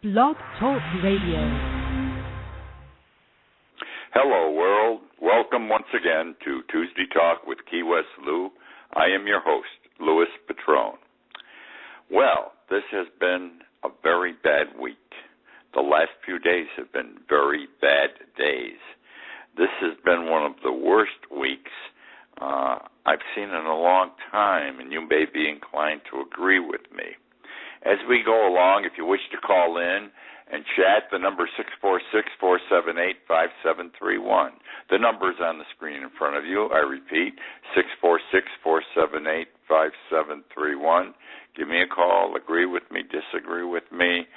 Blog Talk Radio. Hello, world. Welcome once again to Tuesday Talk with Key West Lou. I am your host, Louis Patrone. Well, this has been a very bad week. The last few days have been very bad days. This has been one of the worst weeks I've seen in a long time, and you may be inclined to agree with me. As we go along, if you wish to call in and chat, the number is 646-478-5731. The number is on the screen in front of you. I repeat, 646-478-5731. Give me a call. Agree with me, disagree with me.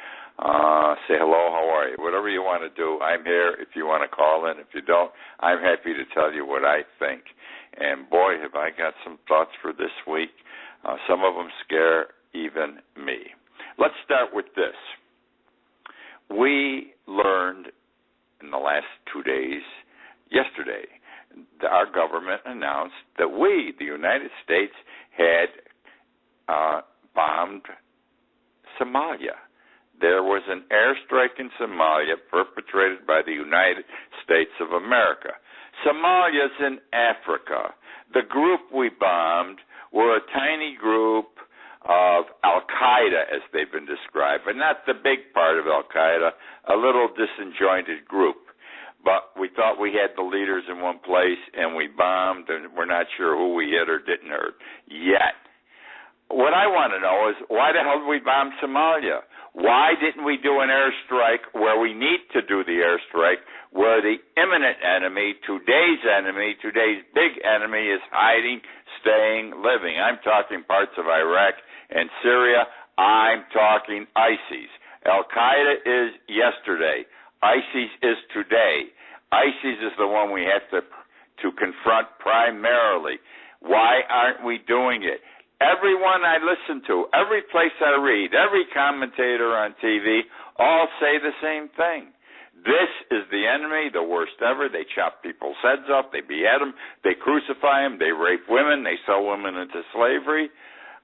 Say hello, how are you? Whatever you want to do, I'm here if you want to call in. If you don't, I'm happy to tell you what I think. And boy, have I got some thoughts for this week. Some of them scare even me. Let's start with this. We learned in the last 2 days, yesterday, our government announced that we, the United States, had bombed Somalia. There was an airstrike in Somalia perpetrated by the United States of America. Somalia's in Africa. The group we bombed were a tiny group of Al-Qaeda, as they've been described, but not the big part of Al-Qaeda, a little disjointed group. But we thought we had the leaders in one place, and we bombed, and we're not sure who we hit or didn't hurt yet. What I want to know is, why the hell did we bomb Somalia? Why didn't we do an airstrike where we need to do the airstrike, where the imminent enemy, today's big enemy is hiding, staying, living? I'm talking parts of Iraq and Syria. I'm talking ISIS. Al-Qaeda is yesterday. ISIS is today. ISIS is the one we have to confront primarily. Why aren't we doing it? Everyone I listen to, every place I read, every commentator on TV, all say the same thing. This is the enemy, the worst ever. They chop people's heads off, they behead them, they crucify them, they rape women, they sell women into slavery.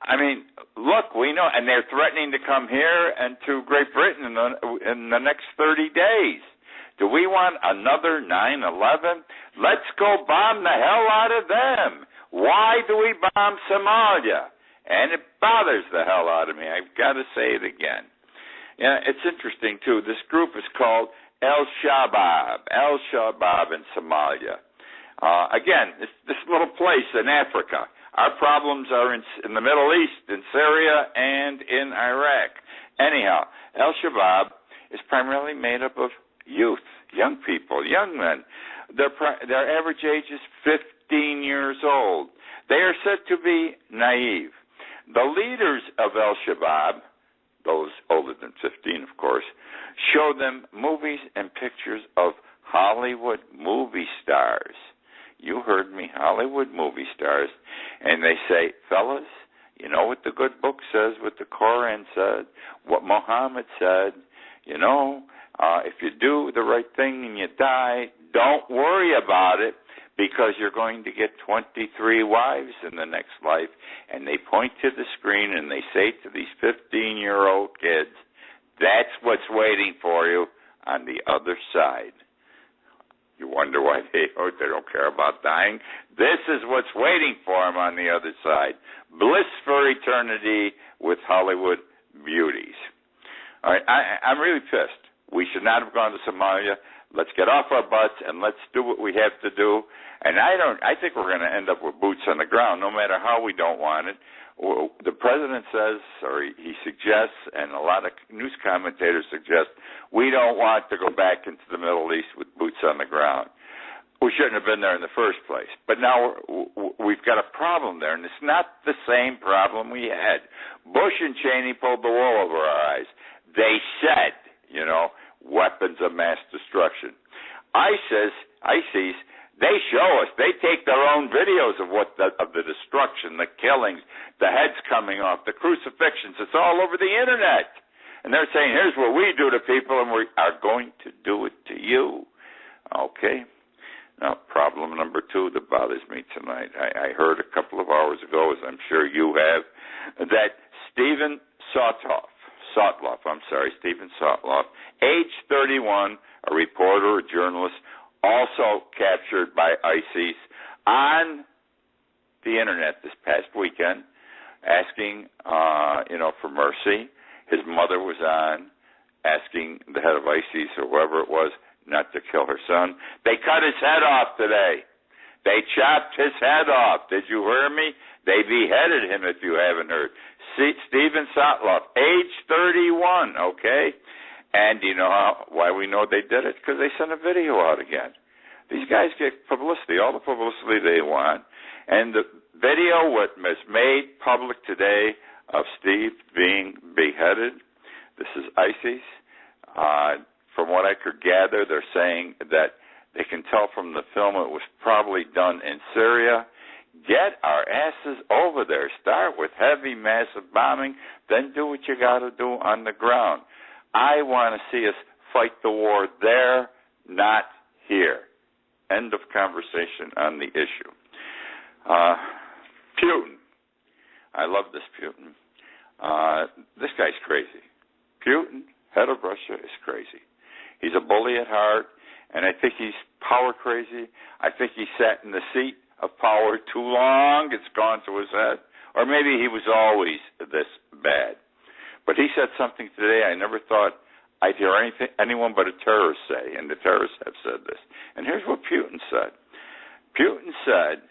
I mean, look, we know, and they're threatening to come here and to Great Britain in the next 30 days. Do we want another 9/11? Let's go bomb the hell out of them. Why do we bomb Somalia? And it bothers the hell out of me. I've got to say it again. Yeah, it's interesting, too. This group is called Al-Shabaab in Somalia. Again, it's this little place in Africa. Our problems are in the Middle East, in Syria, and in Iraq. Anyhow, Al-Shabaab is primarily made up of youth, young people, young men. Their average age is 15 years old. They are said to be naive. The leaders of Al-Shabaab, those older than 15, of course, show them movies and pictures of Hollywood movie stars. You heard me, Hollywood movie stars. And they say, fellas, you know what the good book says, what the Koran said, what Muhammad said, if you do the right thing and you die, don't worry about it, because you're going to get 23 wives in the next life. And they point to the screen and they say to these 15-year-old kids, that's what's waiting for you on the other side. You wonder why they don't care about dying? This is what's waiting for them on the other side. Bliss for eternity with Hollywood beauties. All right, I'm really pissed. We should not have gone to Somalia. Let's get off our butts and let's do what we have to do. And I think we're going to end up with boots on the ground, no matter how we don't want it. The president says, or he suggests, and a lot of news commentators suggest, we don't want to go back into the Middle East with boots on the ground. We shouldn't have been there in the first place. But now we've got a problem there, and it's not the same problem we had. Bush and Cheney pulled the wool over our eyes. They said, weapons of mass destruction. ISIS, they show us. They take their own videos of the destruction, the killings, the heads coming off, the crucifixions. It's all over the internet. And they're saying, here's what we do to people, and we are going to do it to you. Okay. Now, problem number 2 that bothers me tonight. I heard a couple of hours ago, as I'm sure you have, that Stephen Sotoff Stephen Sotloff, age 31, a reporter, a journalist, also captured by ISIS on the internet this past weekend, asking, for mercy. His mother was on, asking the head of ISIS or whoever it was not to kill her son. They cut his head off today. They chopped his head off. Did you hear me? They beheaded him, if you haven't heard. Stephen Sotloff, age 31, okay? And you know why we know they did it? Because they sent a video out again. These guys get publicity, all the publicity they want. And the video was made public today of Steve being beheaded. This is ISIS. From what I could gather, they're saying that they can tell from the film it was probably done in Syria. Get our asses over there. Start with heavy, massive bombing, then do what you got to do on the ground. I want to see us fight the war there, not here. End of conversation on the issue. Putin. I love this Putin. This guy's crazy. Putin, head of Russia, is crazy. He's a bully at heart, and I think he's power crazy. I think he sat in the seat of power too long. It's gone to his head. Or maybe he was always this bad. But he said something today I never thought I'd hear anyone but a terrorist say, and the terrorists have said this. And here's what Putin said. Putin said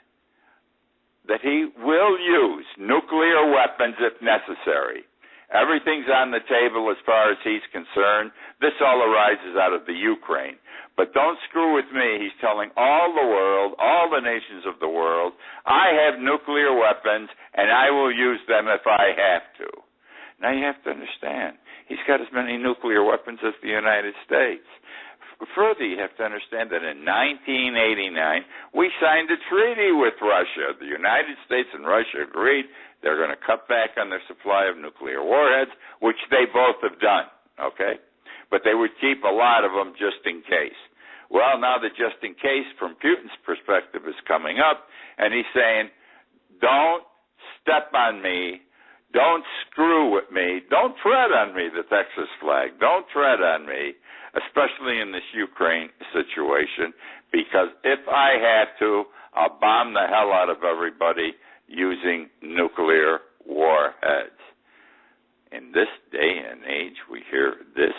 that he will use nuclear weapons if necessary. Everything's on the table as far as he's concerned. This all arises out of the Ukraine. But don't screw with me. He's telling all the world, all the nations of the world, I have nuclear weapons and I will use them if I have to. Now you have to understand, he's got as many nuclear weapons as the United States. Further, you have to understand that in 1989, we signed a treaty with Russia. The United States and Russia agreed they're going to cut back on their supply of nuclear warheads, which they both have done, okay? But they would keep a lot of them just in case. Well, now the just in case from Putin's perspective is coming up, and he's saying, don't step on me, don't screw with me, don't tread on me, the Texas flag, don't tread on me, especially in this Ukraine situation, because if I have to, I'll bomb the hell out of everybody using nuclear warheads. In this day and age, we hear this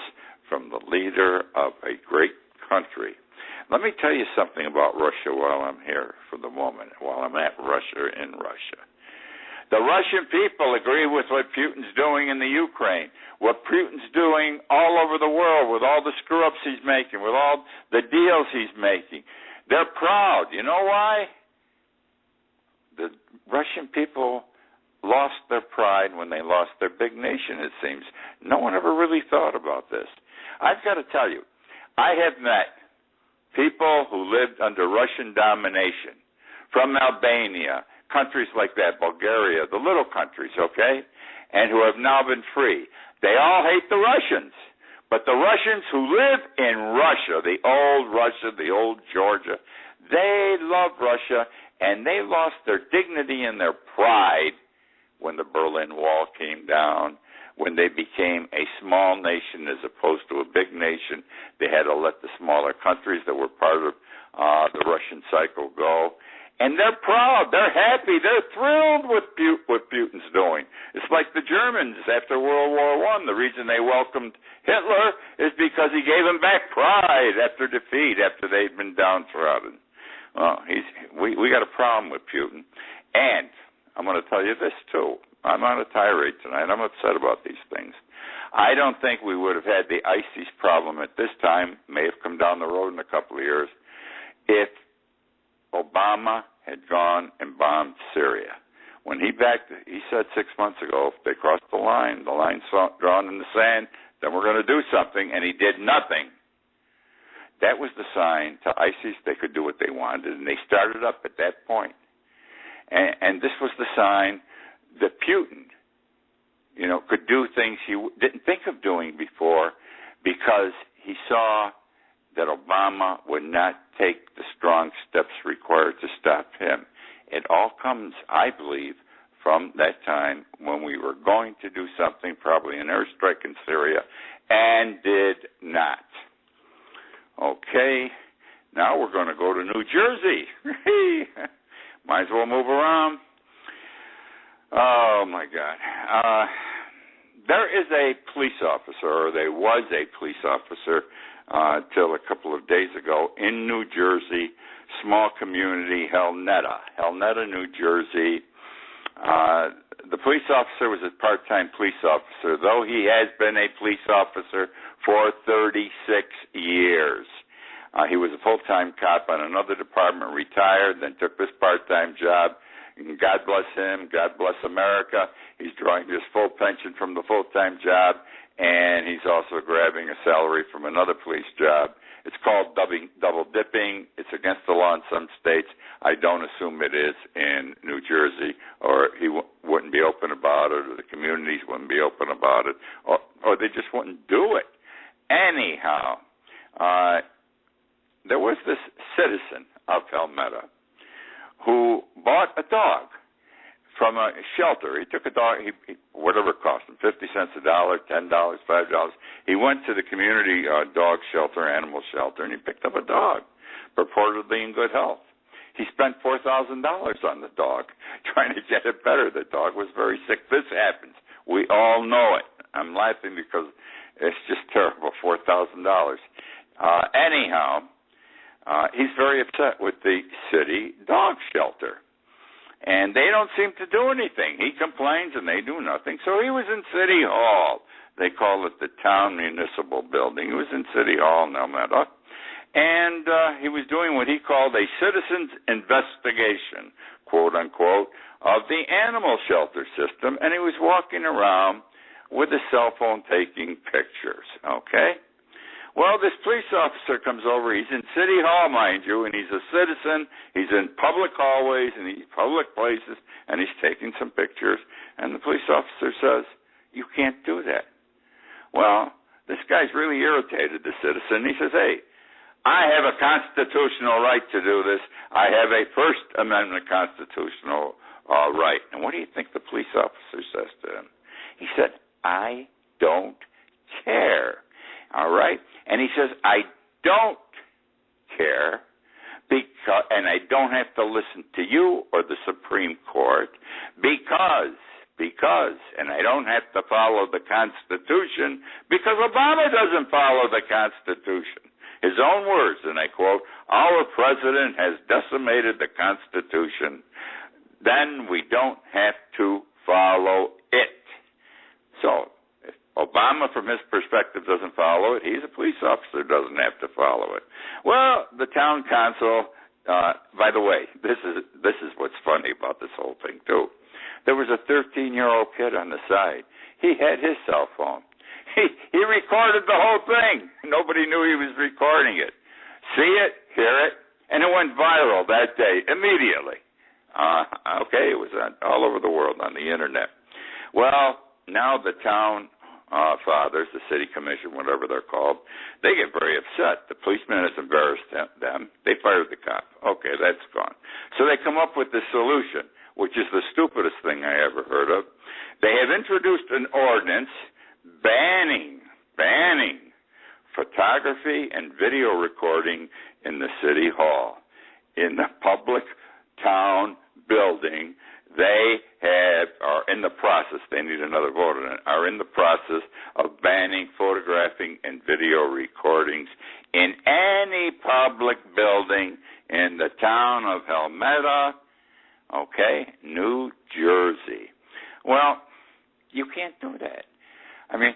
from the leader of a great country. Let me tell you something about Russia while I'm here for the moment, while I'm at Russia in Russia. The Russian people agree with what Putin's doing in the Ukraine, what Putin's doing all over the world with all the screw-ups he's making, with all the deals he's making. They're proud. You know why? The Russian people lost their pride when they lost their big nation, it seems. No one ever really thought about this. I've got to tell you, I have met people who lived under Russian domination from Albania, countries like that, Bulgaria, the little countries, okay, and who have now been free. They all hate the Russians. But the Russians who live in Russia, the old Georgia, they love Russia, and they lost their dignity and their pride when the Berlin Wall came down, when they became a small nation as opposed to a big nation. They had to let the smaller countries that were part of the Russian cycle go. And they're proud, they're happy, they're thrilled with what Putin's doing. It's like the Germans after World War I. The reason they welcomed Hitler is because he gave them back pride after defeat, after they'd been downtrodden. Well, we got a problem with Putin. And I'm going to tell you this, too. I'm on a tirade tonight. I'm upset about these things. I don't think we would have had the ISIS problem at this time, may have come down the road in a couple of years, if Obama had gone and bombed Syria. When he said 6 months ago, if they crossed the line's drawn in the sand, then we're going to do something, and he did nothing. That was the sign to ISIS they could do what they wanted, and they started up at that point. And this was the sign that Putin, could do things he didn't think of doing before, because he saw that Obama would not take the strong steps required to stop him. It all comes, I believe, from that time when we were going to do something, probably an airstrike in Syria, and did not. Okay, now we're going to go to New Jersey. Might as well move around. Oh, my God. There is a police officer, or there was a police officer till a couple of days ago in New Jersey, small community, Helnetta, New Jersey. The police officer was a part-time police officer, though he has been a police officer for 36 years. He was a full-time cop on another department, retired, then took this part-time job. God bless him. God bless America. He's drawing his full pension from the full-time job, and he's also grabbing a salary from another police job. It's called double dipping. It's against the law in some states. I don't assume it is in New Jersey, or he wouldn't be open about it, or the communities wouldn't be open about it, or they just wouldn't do it. Anyhow, there was this citizen of Helmetta who bought a dog from a shelter. He took a dog, whatever it cost him, 50 cents a dollar, $10, $5. He went to the community dog shelter, animal shelter, and he picked up a dog, purportedly in good health. He spent $4,000 on the dog, trying to get it better. The dog was very sick. This happens. We all know it. I'm laughing because it's just terrible, $4,000. Anyhow, he's very upset with the city dog shelter. And they don't seem to do anything. He complains and they do nothing. So he was in City Hall. They call it the Town Municipal Building. He was in City Hall in Helmetta. And he was doing what he called a citizen's investigation, quote unquote, of the animal shelter system. And he was walking around with a cell phone taking pictures. Okay? Well, this police officer comes over. He's in City Hall, mind you, and he's a citizen. He's in public hallways and public places, and he's taking some pictures. And the police officer says, "You can't do that." Well, this guy's really irritated, the citizen. He says, "Hey, I have a constitutional right to do this. I have a First Amendment constitutional right." And what do you think the police officer says to him? He said, "I don't care." All right? And he says, "I don't care because, and I don't have to listen to you or the Supreme Court because, and I don't have to follow the Constitution because Obama doesn't follow the Constitution." His own words, and I quote, "Our president has decimated the Constitution. Then we don't have to follow it." So, Obama, from his perspective, doesn't follow it. He's a police officer, doesn't have to follow it. Well, the town council, by the way, this is what's funny about this whole thing, too. There was a 13-year-old kid on the side. He had his cell phone. He recorded the whole thing. Nobody knew he was recording it. See it, hear it, and it went viral that day, immediately. Okay, it was all over the world on the Internet. Well, now the town fathers, the city commission, whatever they're called, they get very upset. The policeman has embarrassed them. They fired the cop. Okay, that's gone. So they come up with the solution, which is the stupidest thing I ever heard of. They have introduced an ordinance banning photography and video recording in the city hall, in the public town building. They are in the process, they need another vote on it, are in the process of banning photographing and video recordings in any public building in the town of Helmetta, okay, New Jersey. Well, you can't do that. I mean,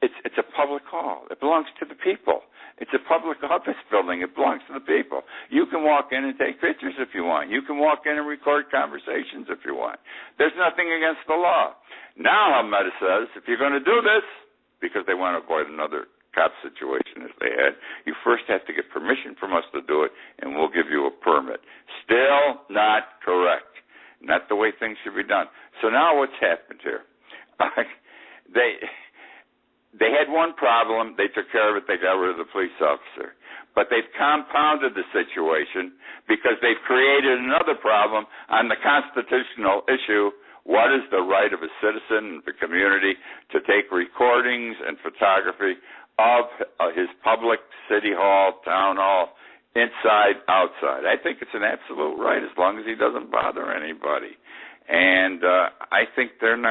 it's a public hall. It belongs to the people. It's a public office building. It belongs to the people. You can walk in and take pictures if you want. You can walk in and record conversations if you want. There's nothing against the law. Now, Helmetta says, if you're going to do this, because they want to avoid another cop situation as they had, you first have to get permission from us to do it, and we'll give you a permit. Still not correct. Not the way things should be done. So now what's happened here? They had one problem. They took care of it. They got rid of the police officer. But they've compounded the situation because they've created another problem on the constitutional issue What is the right of a citizen in the community to take recordings and photography of his public city hall, town hall, inside, outside? I think it's an absolute right as long as he doesn't bother anybody. And I think didn't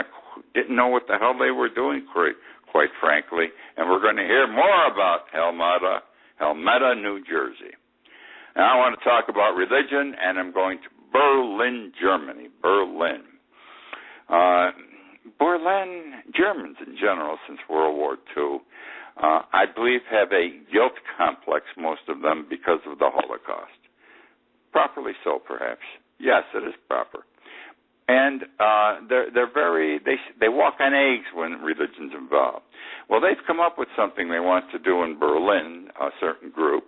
know what the hell they were doing, quite frankly. And we're going to hear more about Helmeta, New Jersey. Now I want to talk about religion, and I'm going to Berlin, Germany. Berlin, Germans in general, since World War II, I believe have a guilt complex, most of them, because of the Holocaust. Properly so, perhaps. Yes, it is proper. And they walk on eggs when religion's involved. Well, they've come up with something they want to do in Berlin, a certain group.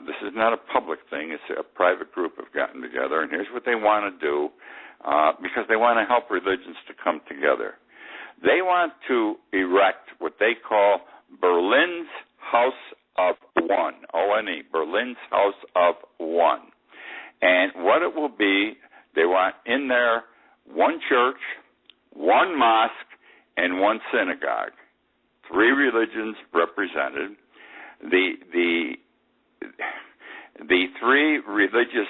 This is not a public thing. It's a private group have gotten together, and here's what they want to do, because they want to help religions to come together. They want to erect what they call Berlin's House of One, O-N-E, Berlin's House of One. And what it will be, they want in there one church, one mosque, and one synagogue. 3 religions represented. The 3 religious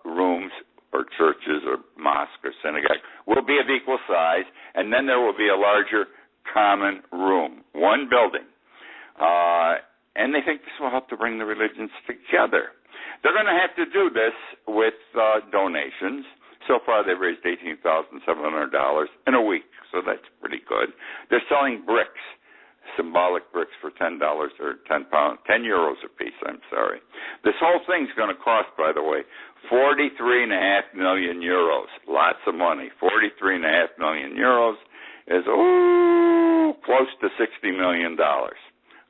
rooms or churches or mosque or synagogue will be of equal size, and then there will be a larger common room, one building. And they think this will help to bring the religions together. They're going to have to do this with donations. So far, they've raised $18,700 in a week, so that's pretty good. They're selling bricks, symbolic bricks for $10 or 10 euros a piece, I'm sorry. This whole thing's going to cost, by the way, 43.5 million euros. Lots of money. 43.5 million euros is, close to $60 million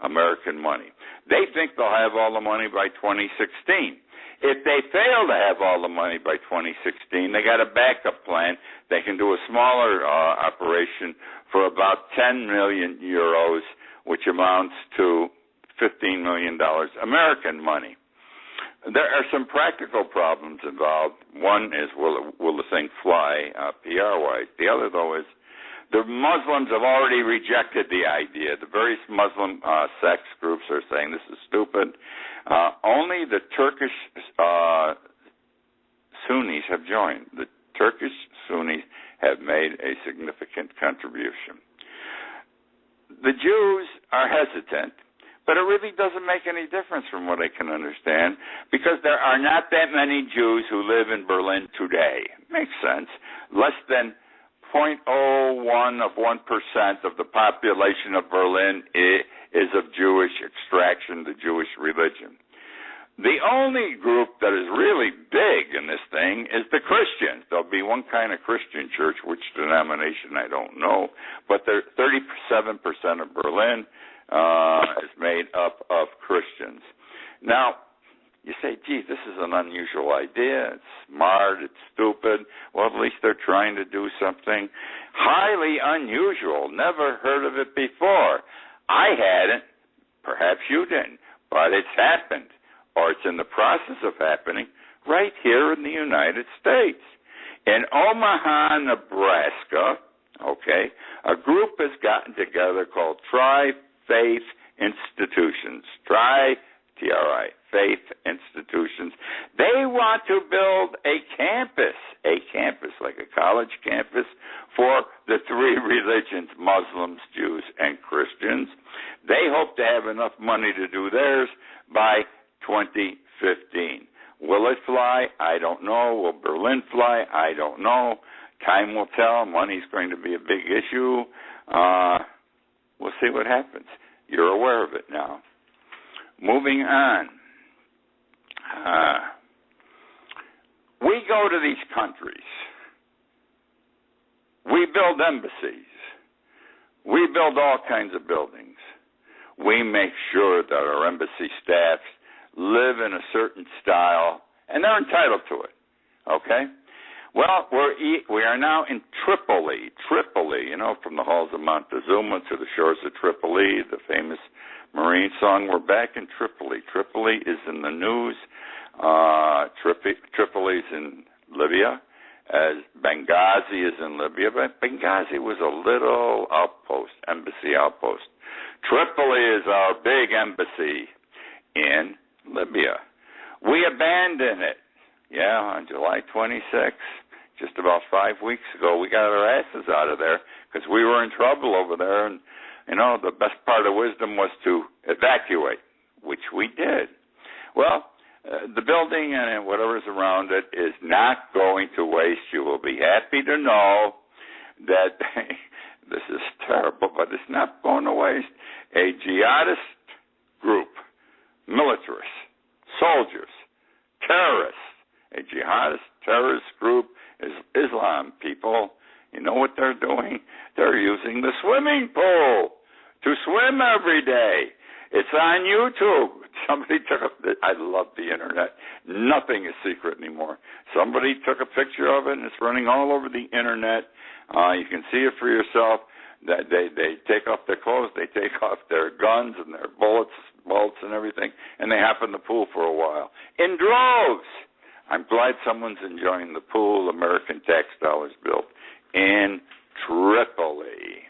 American money. They think they'll have all the money by 2016. If they fail to have all the money by 2016, they got a backup plan. They can do a smaller operation for about 10 million euros, which amounts to $15 million American money. There are some practical problems involved. One is, will the thing fly, PR-wise? The other, though, is the Muslims have already rejected the idea. The various Muslim sects groups are saying this is stupid. Only the Turkish Sunnis have joined. The Turkish Sunnis have made a significant contribution. The Jews are hesitant, but it really doesn't make any difference from what I can understand, because there are not that many Jews who live in Berlin today. Makes sense. Less than 0.01% of the population of Berlin is of Jewish extraction, the Jewish religion. The only group that is really big in this thing is the Christians. There'll be one kind of Christian church, which denomination I don't know, but 37% of Berlin is made up of Christians. Now, you say, gee, this is an unusual idea. It's smart. It's stupid. Well, at least they're trying to do something highly unusual. Never heard of it before. I hadn't. Perhaps you didn't. But it's happened, or it's in the process of happening right here in the United States. In Omaha, Nebraska, a group has gotten together called Tri-Faith Institutions. T-R-I, Faith Institutions. They want to build a campus like a college campus for the 3 religions, Muslims, Jews, and Christians. They hope to have enough money to do theirs by 2015. Will it fly? I don't know. Will Berlin fly? I don't know. Time will tell. Money's going to be a big issue. We'll see what happens. You're aware of it now. Moving on. We go to these countries. We build embassies. We build all kinds of buildings. We make sure that our embassy staffs live in a certain style, and they're entitled to it. Okay? Well, we are now in Tripoli, from the halls of Montezuma to the shores of Tripoli, the famous Marine song. We're back in Tripoli. Tripoli is in the news. Tripoli's in Libya, as Benghazi is in Libya, but Benghazi was a little outpost, embassy outpost. Tripoli is our big embassy in Libya. We abandoned it. Yeah, on July 26th, just about 5 weeks ago, we got our asses out of there because we were in trouble over there. And, the best part of wisdom was to evacuate, which we did. Well, the building and whatever's around it is not going to waste. You will be happy to know that this is terrible, but it's not going to waste. A jihadist group, militarists, soldiers, terrorists, a jihadist terrorist group is Islam people. You know what they're doing? They're using the swimming pool to swim every day. It's on YouTube. Somebody I love the internet. Nothing is secret anymore. Somebody took a picture of it, and it's running all over the internet. You can see it for yourself. That they take off their clothes, they take off their guns and their bullets and everything, and they hop in the pool for a while. In droves. I'm glad someone's enjoying the pool American tax dollars built in Tripoli.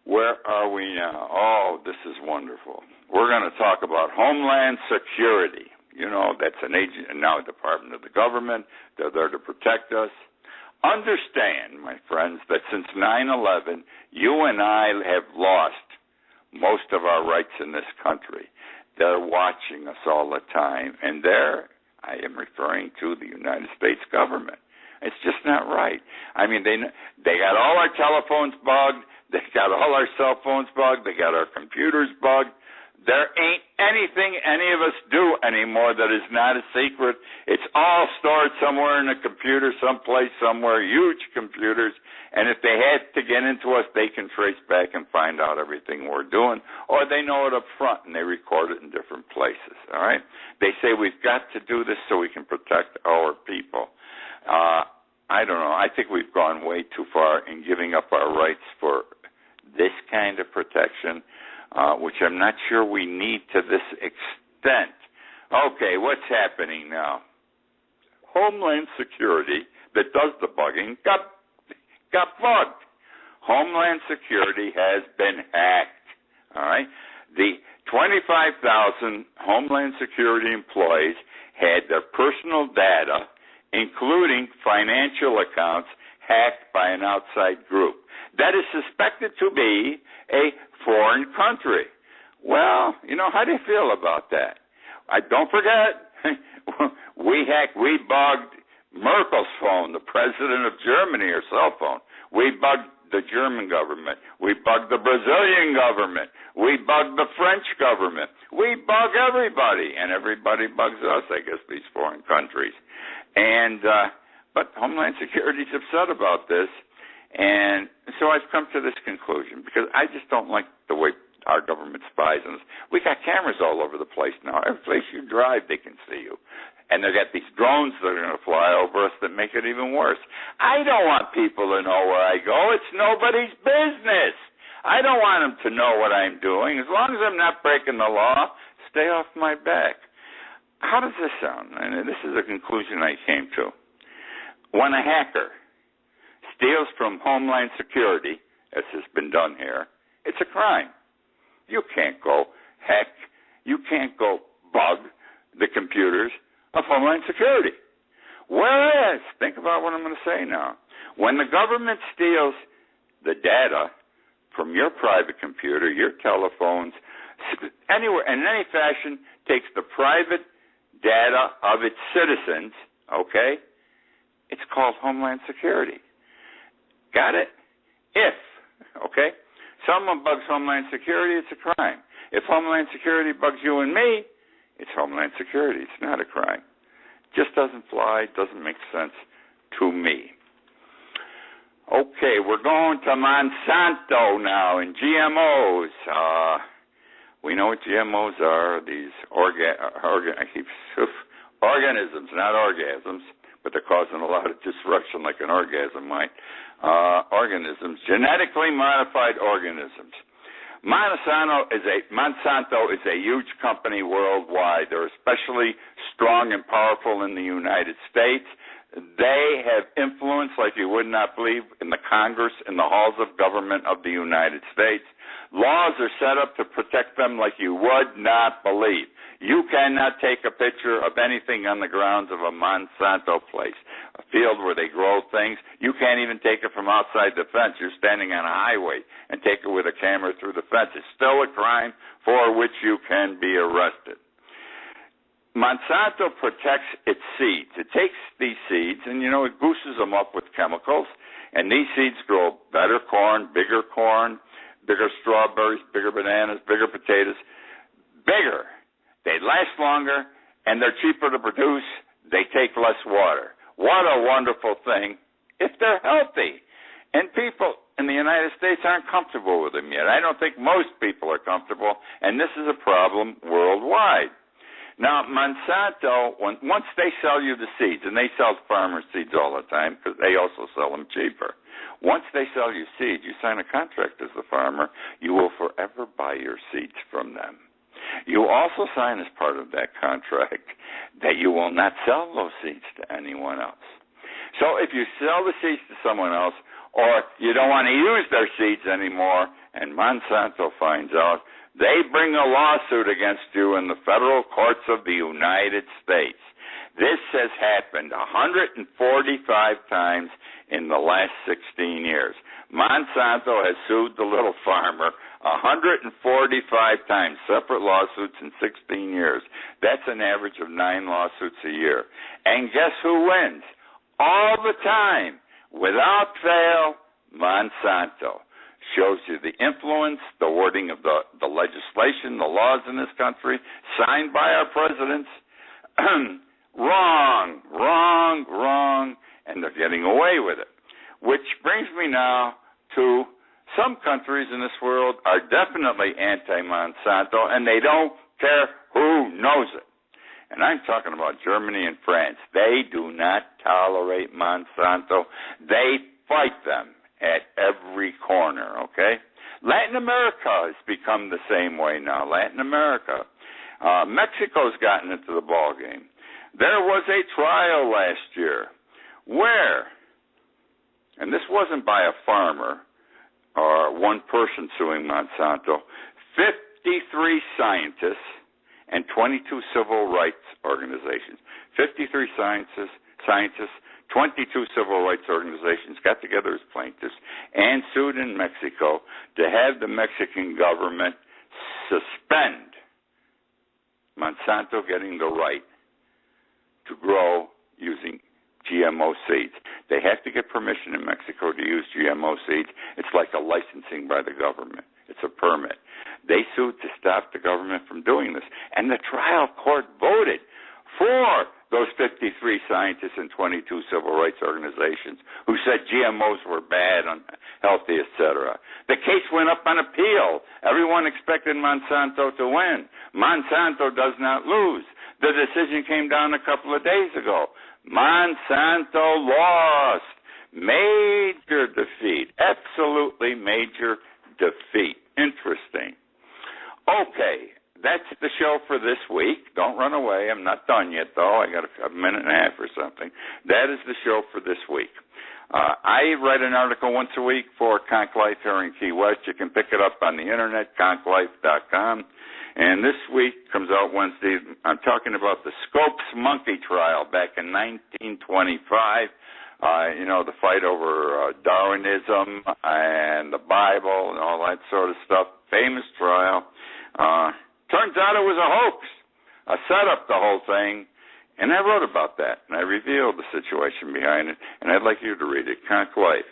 Where are we now? Oh, this is wonderful. We're going to talk about Homeland Security. That's an agent, and now a department of the government. They're there to protect us. Understand, my friends, that since 9/11, you and I have lost most of our rights in this country. They're watching us all the time, and I am referring to the United States government. It's just not right. I mean, they got all our telephones bugged. They got all our cell phones bugged. They got our computers bugged. There ain't anything any of us do anymore that is not a secret. It's all stored somewhere in a computer, someplace, somewhere, huge computers. And if they had to get into us, they can trace back and find out everything we're doing. Or they know it up front and they record it in different places, all right? They say we've got to do this so we can protect our people. I don't know. I think we've gone way too far in giving up our rights for this kind of protection, which I'm not sure we need to this extent. Okay, what's happening now? Homeland Security, that does the bugging, got bugged. Homeland Security has been hacked, all right? The 25,000 Homeland Security employees had their personal data, including financial accounts, hacked by an outside group that is suspected to be a foreign country. Well, how do you feel about that? Don't forget, we bugged Merkel's phone, the president of Germany, her cell phone. We bugged the German government. We bugged the Brazilian government. We bugged the French government. We bug everybody, and everybody bugs us, I guess, these foreign countries. And but Homeland Security is upset about this, and so I've come to this conclusion because I just don't like the way our government spies on us. We got cameras all over the place now. Every place you drive, they can see you. And they got these drones that are going to fly over us that make it even worse. I don't want people to know where I go. It's nobody's business. I don't want them to know what I'm doing. As long as I'm not breaking the law, stay off my back. How does this sound? And this is a conclusion I came to. When a hacker steals from Homeland Security, as has been done here, it's a crime. You can't go hack, you can't go bug the computers of Homeland Security. Whereas, think about what I'm going to say now, when the government steals the data from your private computer, your telephones, anywhere, in any fashion, takes the private data of its citizens, okay, it's called Homeland Security. Got it? If, okay, someone bugs Homeland Security, it's a crime. If Homeland Security bugs you and me, it's Homeland Security. It's not a crime. Just doesn't fly, doesn't make sense to me. Okay, we're going to Monsanto now and GMOs. We know what GMOs are, these organisms, not orgasms, but they're causing a lot of disruption like an orgasm might. Organisms, genetically modified organisms. Monsanto is a huge company worldwide. They're especially strong and powerful in the United States. They have influence like you would not believe in the Congress, in the halls of government of the United States. Laws are set up to protect them like you would not believe. You cannot take a picture of anything on the grounds of a Mansato place, a field where they grow things. You can't even take it from outside the fence. You're standing on a highway and take it with a camera through the fence. It's still a crime for which you can be arrested. Monsanto protects its seeds. It takes these seeds and, it gooses them up with chemicals, and these seeds grow better corn, bigger strawberries, bigger bananas, bigger potatoes, bigger. They last longer, and they're cheaper to produce. They take less water. What a wonderful thing if they're healthy. And people in the United States aren't comfortable with them yet. I don't think most people are comfortable, and this is a problem worldwide. Now, Monsanto, once they sell you the seeds, and they sell farmer seeds all the time because they also sell them cheaper. Once they sell you seeds, you sign a contract as the farmer. You will forever buy your seeds from them. You also sign as part of that contract that you will not sell those seeds to anyone else. So if you sell the seeds to someone else, or you don't want to use their seeds anymore, and Monsanto finds out, they bring a lawsuit against you in the federal courts of the United States. This has happened 145 times in the last 16 years. Monsanto has sued the little farmer 145 times, separate lawsuits in 16 years. That's an average of 9 lawsuits a year. And guess who wins? All the time, without fail, Monsanto. Shows you the influence, the wording of the legislation, the laws in this country, signed by our presidents. Wrong, and they're getting away with it. Which brings me now to some countries in this world are definitely anti-Monsanto, and they don't care who knows it. And I'm talking about Germany and France. They do not tolerate Monsanto. They fight them at every corner, okay? Latin America has become the same way now. Latin America. Mexico's gotten into the ballgame. There was a trial last year where, and this wasn't by a farmer or one person suing Monsanto, 53 scientists and 22 civil rights organizations. 53 scientists, 22 civil rights organizations got together as plaintiffs and sued in Mexico to have the Mexican government suspend Monsanto getting the right to grow using GMO seeds. They have to get permission in Mexico to use GMO seeds. It's like a licensing by the government. It's a permit. They sued to stop the government from doing this. And the trial court voted for those 53 scientists and 22 civil rights organizations who said GMOs were bad, unhealthy, etc. The case went up on appeal. Everyone expected Monsanto to win. Monsanto does not lose. The decision came down a couple of days ago. Monsanto lost. Major defeat. Absolutely major defeat. Interesting. Okay. That's the show for this week. Don't run away. I'm not done yet, though. I got a minute and a half or something. That is the show for this week. I write an article once a week for Conch Life here in Key West. You can pick it up on the internet, conchlife.com. And this week comes out Wednesday. I'm talking about the Scopes monkey trial back in 1925. The fight over Darwinism and the Bible and all that sort of stuff. Famous trial. Turns out it was a hoax, a setup, the whole thing, and I wrote about that, and I revealed the situation behind it, and I'd like you to read it, Conch Life.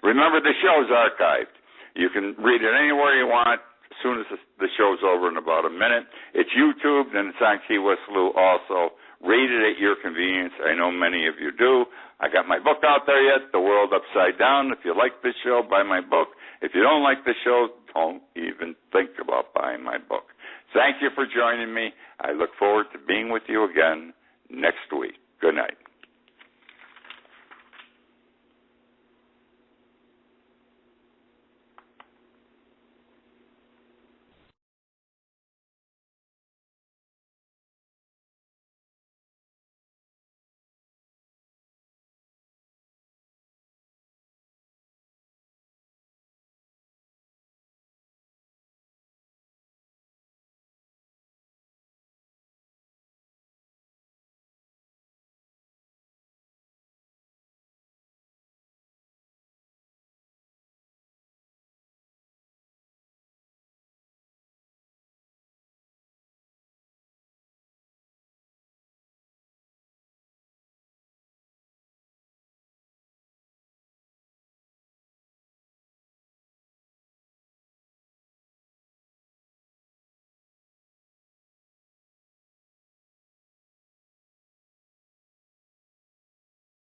Remember, the show's archived. You can read it anywhere you want as soon as the show's over in about a minute. It's YouTube, and it's on Key West Lou also. Read it at your convenience. I know many of you do. I got my book out there yet, The World Upside Down. If you like this show, buy my book. If you don't like the show, don't even think about buying my book. Thank you for joining me. I look forward to being with you again next week. Good night.